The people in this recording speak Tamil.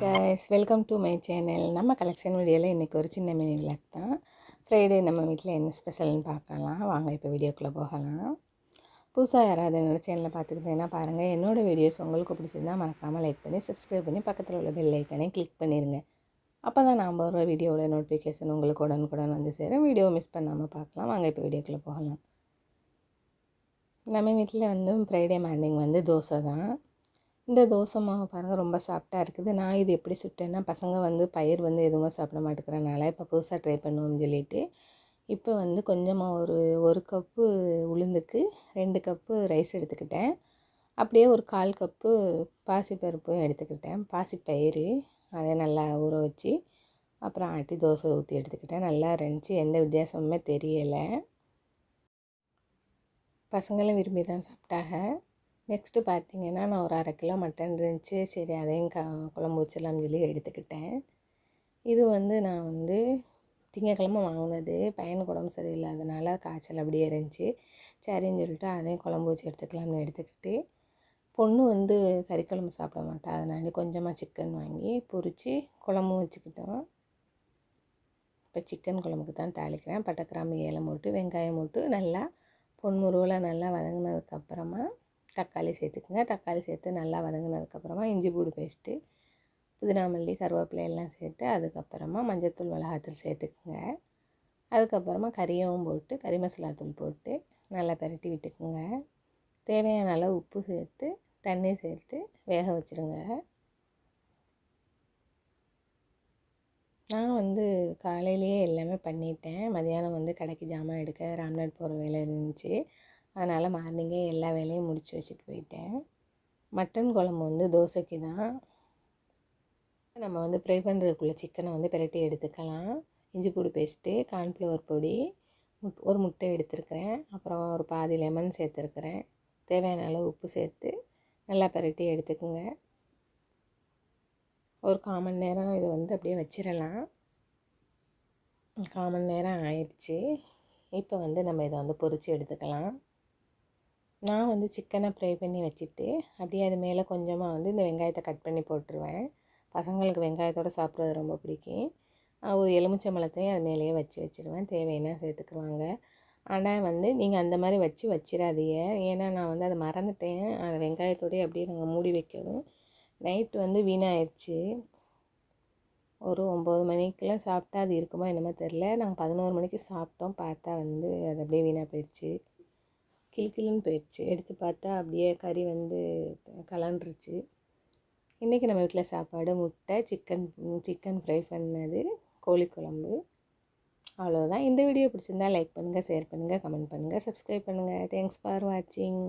Guys, welcome to my channel. நம்ம கலெக்ஷன் வீடியோவில் இன்றைக்கி ஒரு சின்ன மினி விளாக் தான். ஃப்ரைடே நம்ம வீட்டில் என்ன ஸ்பெஷல்னு பார்க்கலாம். வாங்க இப்போ வீடியோக்குள்ளே போகலாம். புதுசாக யாராவது என்னோடய சேனலை பார்த்துக்கிட்டேன்னா பாருங்கள். என்னோடய வீடியோஸ் உங்களுக்கு பிடிச்சிருந்தா மறக்காமல் லைக் பண்ணி சப்ஸ்கிரைப் பண்ணி பக்கத்தில் உள்ள பெல் ஐக்கனை கிளிக் பண்ணிடுங்க. அப்போ தான் நாம் ஒரு வீடியோவோட நோட்டிஃபிகேஷன் உங்களுக்கு உடனுக்குடன் வந்து சேரும். வீடியோ மிஸ் பண்ணாமல் பார்க்கலாம். வாங்க இப்போ வீடியோக்குள்ளே போகலாம். நம்ம வீட்டில் வந்து ஃப்ரைடே மார்னிங் வந்து தோசை தான். இந்த தோசை மாவு பாருங்கள், ரொம்ப சாஃப்டாக இருக்குது. நான் இது எப்படி சுட்டேன்னா, பசங்க வந்து பயிர் வந்து எதுவும் சாப்பிட மாட்டேங்கிறனால இப்போ புதுசாக ட்ரை பண்ணுவோம்னு சொல்லிவிட்டு இப்போ வந்து கொஞ்சமாக ஒரு கப்பு உளுந்துக்கு 2 கப்பு ரைஸ் எடுத்துக்கிட்டேன். அப்படியே ஒரு 1/4 கப்பு பாசிப்பருப்பும் எடுத்துக்கிட்டேன். பாசிப்பயிறு அதை நல்லா ஊற வச்சு அப்புறம் ஆட்டி தோசை ஊற்றி எடுத்துக்கிட்டேன். நல்லா இருந்துச்சு, எந்த வித்தியாசமுமே தெரியலை. பசங்களும் விரும்பி தான் சாப்பிட்டாங்க. நெக்ஸ்ட்டு பார்த்திங்கன்னா, நான் ஒரு 1/2 கிலோ மட்டன் இருந்துச்சு. சரி, அதையும் குழம்பு வச்சிடலாம்னு சொல்லி எடுத்துக்கிட்டேன். இது வந்து நான் வந்து திங்கக்கிழமை வாங்கினது. பையனுக்கு உடம்பு சரியில்லாதனால காய்ச்சல் அப்படியே இருந்துச்சு. சரின்னு சொல்லிட்டு அதையும் குழம்பு வச்சு எடுத்துக்கலாம்னு எடுத்துக்கிட்டு, பொண்ணு வந்து கறிக்குழம்பு சாப்பிட மாட்டா, அதனால கொஞ்சமாக சிக்கன் வாங்கி பொரித்து குழம்பும் வச்சுக்கிட்டோம். இப்போ சிக்கன் குழம்புக்கு தான் தாளிக்கிறேன். பட்டை, கிராம்பு, ஏலம் போட்டு வெங்காயம் போட்டு நல்லா பொன்முருவலாக நல்லா வதங்கினதுக்கப்புறமா தக்காளி சேர்த்துக்குங்க. தக்காளி சேர்த்து நல்லா வதங்கினதுக்கப்புறமா இஞ்சி பூண்டு பேஸ்ட்டு, புதினா மல்லி, கருவேப்பிலை எல்லாம் சேர்த்து அதுக்கப்புறமா மஞ்சள்தூள், மிளகாத்தூள் சேர்த்துக்குங்க. அதுக்கப்புறமா கறியும் போட்டு கறி மசாலாத்தூள் போட்டு நல்லா பரட்டி விட்டுக்குங்க. தேவையான அளவு உப்பு சேர்த்து தண்ணி சேர்த்து வேக வச்சுருங்க. நான் வந்து காலையிலேயே எல்லாமே பண்ணிட்டேன். மதியானம் வந்து கடைக்கு ஜாமான் எடுக்க ராம்நாட் போகிற வேலை இருந்துச்சு. அதனால் மார்னிங்கே எல்லா வேலையும் முடித்து வச்சுட்டு போயிட்டேன். மட்டன் குழம்பு வந்து தோசைக்கு தான். நம்ம வந்து ஃப்ரை பண்ணுறதுக்குள்ளே சிக்கனை வந்து பிரட்டி எடுத்துக்கலாம். இஞ்சி பூண்டு பேஸ்ட்டு, கார்ன்ஃப்ளவர் பொடி, ஒரு முட்டை எடுத்துருக்கிறேன். அப்புறம் ஒரு பாதி லெமன் சேர்த்துருக்குறேன். தேவையான அளவு உப்பு சேர்த்து நல்லா பிரட்டி எடுத்துக்குங்க. ஒரு 1/4 மணி நேரம் இது வந்து அப்படியே வச்சிடலாம். 1/4 மணி நேரம் ஆயிடுச்சு. இப்போ வந்து நம்ம இதை வந்து பொரித்து எடுத்துக்கலாம். நான் வந்து சிக்கனை ஃப்ரை பண்ணி வச்சுட்டு அப்படியே அது மேலே கொஞ்சமாக வந்து இந்த வெங்காயத்தை கட் பண்ணி போட்டுருவேன். பசங்களுக்கு வெங்காயத்தோடு சாப்பிட்றது ரொம்ப பிடிக்கும். ஒரு எலுமிச்சம்பழத்தையும் அது மேலேயே வச்சுருவேன். தேவைன்னா சேர்த்துக்குவாங்க. ஆனால் வந்து நீங்கள் அந்த மாதிரி வச்சிடாதீங்க. ஏன்னா நான் வந்து அதை மறந்துட்டேன். அந்த வெங்காயத்தோடய அப்படியே நாங்கள் மூடி வைக்கணும். நைட்டு வந்து வீணாயிடுச்சு. ஒரு 9 மணிக்கெலாம் சாப்பிட்டா அது இருக்குமா என்னமோ தெரில. நாங்கள் 11 மணிக்கு சாப்பிட்டோம். பார்த்தா வந்து அது அப்படியே வீணாக போயிடுச்சு. கிளுன்னு போயிடுச்சு. எடுத்து பார்த்தா அப்படியே கறி வந்து கலண்டுருச்சு. இன்றைக்கி நம்ம வீட்டில் சாப்பாடு முட்டை, சிக்கன் ஃப்ரை பண்ணது, கோழி குழம்பு, அவ்வளோதான். இந்த வீடியோ பிடிச்சிருந்தா லைக் பண்ணுங்கள், ஷேர் பண்ணுங்கள், கமெண்ட் பண்ணுங்கள், சப்ஸ்கிரைப் பண்ணுங்கள். தேங்க்ஸ் ஃபார் வாட்சிங்.